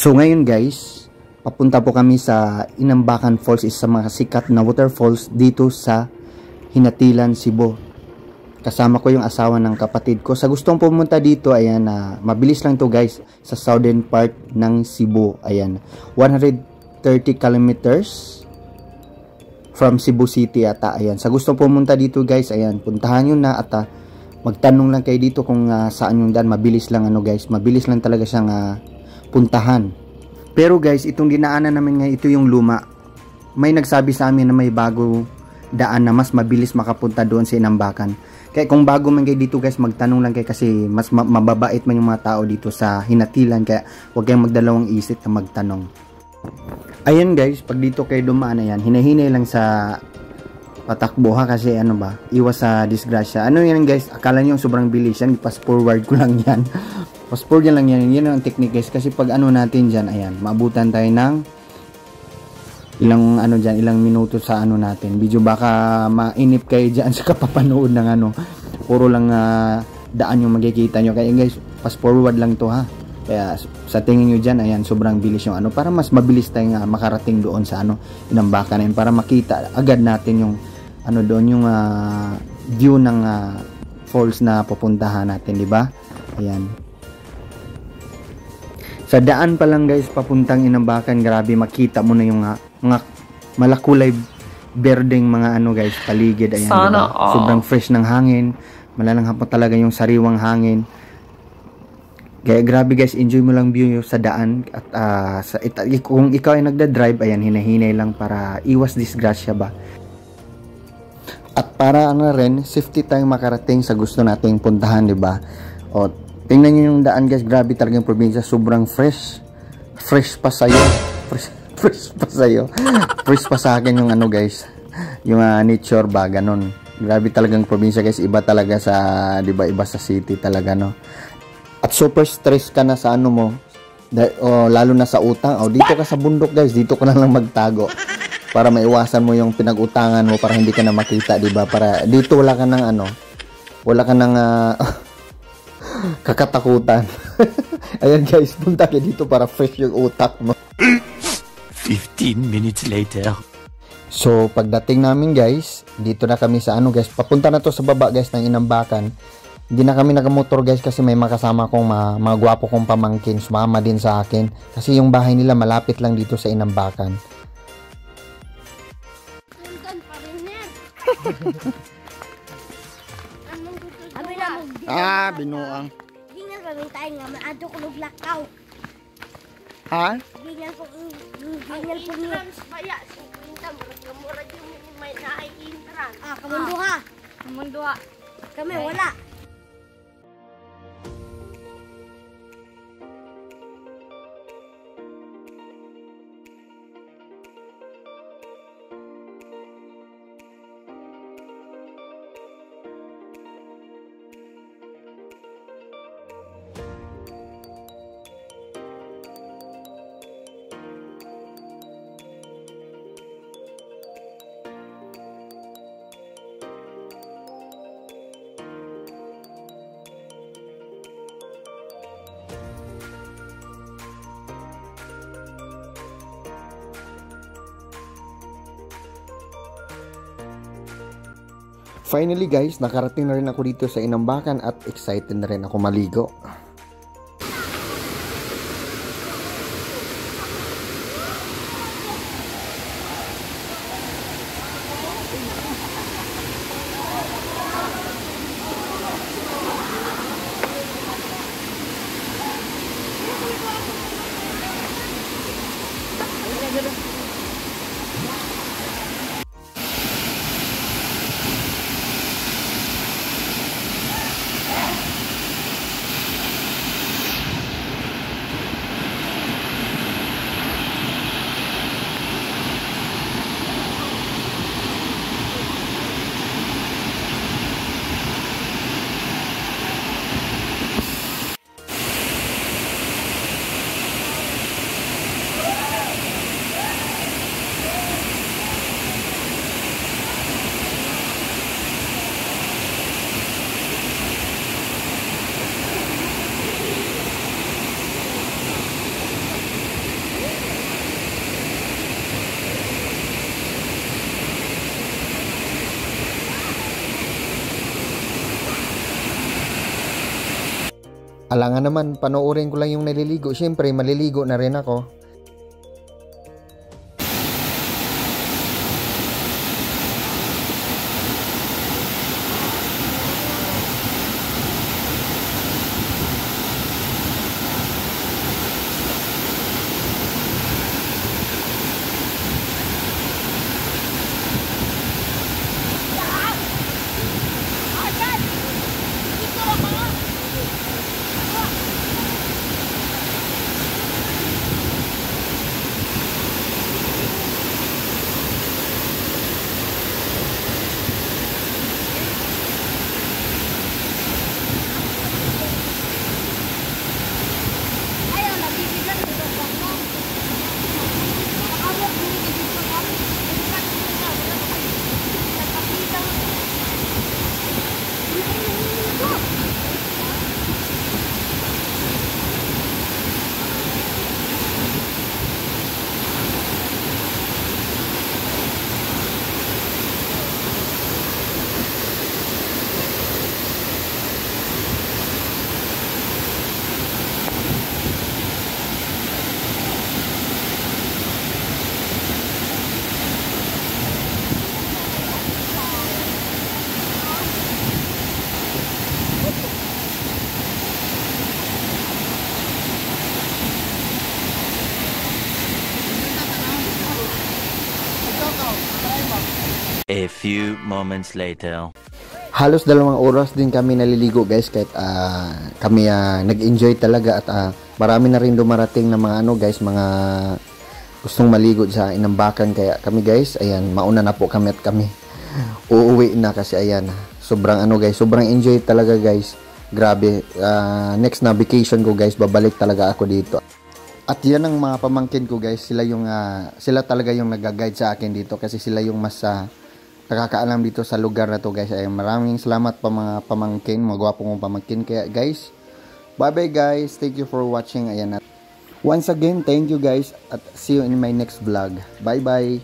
So ngayon guys, papunta po kami sa Inambakan Falls, isa sa mga sikat na waterfalls dito sa Hinatilan, Cebu. Kasama ko yung asawa ng kapatid ko. Sa gustong pumunta dito, ayan, mabilis lang to guys, sa southern part ng Cebu. Ayan, 130 kilometers from Cebu City ata. Ayan, sa gustong pumunta dito guys, ayan, puntahan nyo na at magtanong lang kayo dito kung saan yung daan. Mabilis lang guys, mabilis lang talaga siyang puntahan. Pero guys, itong dinaanan namin ngayon, ito yung luma. May nagsabi sa amin na may bago daan na mas mabilis makapunta doon sa Inambakan. Kaya kung bago man kayo dito guys, magtanong lang kayo kasi mas mababait man yung mga tao dito sa Hinatilan. Kaya huwag kayong magdalawang isip na magtanong. Ayan guys, pag dito kayo dumaan, ayan, hinahinay lang sa patakbo ha, kasi ano ba, iwas sa disgrasya. Ano yan guys, akala nyo sobrang bilis yan, fast forward ko lang yan. Fast forward lang yan, yan ang technique guys, kasi pag ano natin dyan, ayan, maabutan tayo ng ilang ano dyan, ilang minuto sa ano natin. Video baka mainip kayo dyan sa kapapanood ng ano, puro lang daan yung magkikita nyo. Kaya guys, fast forward lang to ha. Kaya sa tingin nyo dyan, ayan, sobrang bilis yung ano, para mas mabilis tayong makarating doon sa ano, Inambakan na yun, para makita agad natin yung ano doon, yung view ng falls na pupuntahan natin, di ba? Ayan. Sa daan pa lang guys, papuntang Inambakan, grabe makita mo na yung mga malakulay berdeng mga ano guys, paligid. Ayan, diba? Sobrang fresh ng hangin, malalanghap pa talaga yung sariwang hangin. Kaya grabe guys, enjoy mo lang view sa daan. At kung ikaw ay nagda-drive, ayan, hinahinay lang para iwas disgrasya ba. At para ano rin, safety tayong makarating sa gusto nating puntahan, di ba? O tingnan niyo yung daan guys, grabe talaga yung probinsya, sobrang fresh. Fresh pa sa'yo. Fresh pa sa'yo. Fresh pa sa akin yung ano guys, yung nature ba, ganun. Grabe talagang probinsya guys, iba talaga sa, di ba, iba sa city talaga, no? At super stress ka na sa ano mo, lalo na sa utang. O dito ka sa bundok guys, dito ka na lang magtago para maiwasan mo yung pinag-utangan mo, para hindi ka na makita, di ba? Para dito wala ka ng ano, wala ka ng kakatakutan. Ayan guys, punta ka dito para fresh yung utak mo. 15 minutes later. So pagdating namin guys, dito na kami sa ano guys, papunta na to sa baba guys ng Inambakan. Hindi na kami nakamotor guys kasi may makasama kong mga gwapo kong pamangkin, sumama din sa akin kasi yung bahay nila malapit lang dito sa Inambakan. Binuang. Gingan pa may tayo nga, maadto ko lakaw. Ha? Gingan po niya. Kaya, si Quinta, mura yung may nai-intran. Kamunduha. Kamunduha. Kami, wala. Finally guys, nakarating na rin ako dito sa Inambakan at excited na rin ako maligo. Alangan naman, panoorin ko lang yung naliligo. Siyempre, maliligo na rin ako. A few moments later. Halos 2 oras din kami naliligo guys, kahit kami nag-enjoy talaga at marami na rin dumarating na mga guys, mga gustong maligo sa Inambakan. Kaya kami guys, ayan, mauna na po kami at kami uuwi na kasi ayan, sobrang guys, sobrang enjoy talaga guys. Grabe, next na vacation ko guys, babalik talaga ako dito. At yan ang mga pamangkin ko guys, sila talaga yung nag-guide sa akin dito kasi sila yung mas nakakaalam dito sa lugar na to guys. Ay, maraming salamat pa mga pamangkin, mga gwapong pamangkin. Kaya guys, bye bye guys, thank you for watching. Ayan, at once again, thank you guys at see you in my next vlog. Bye bye.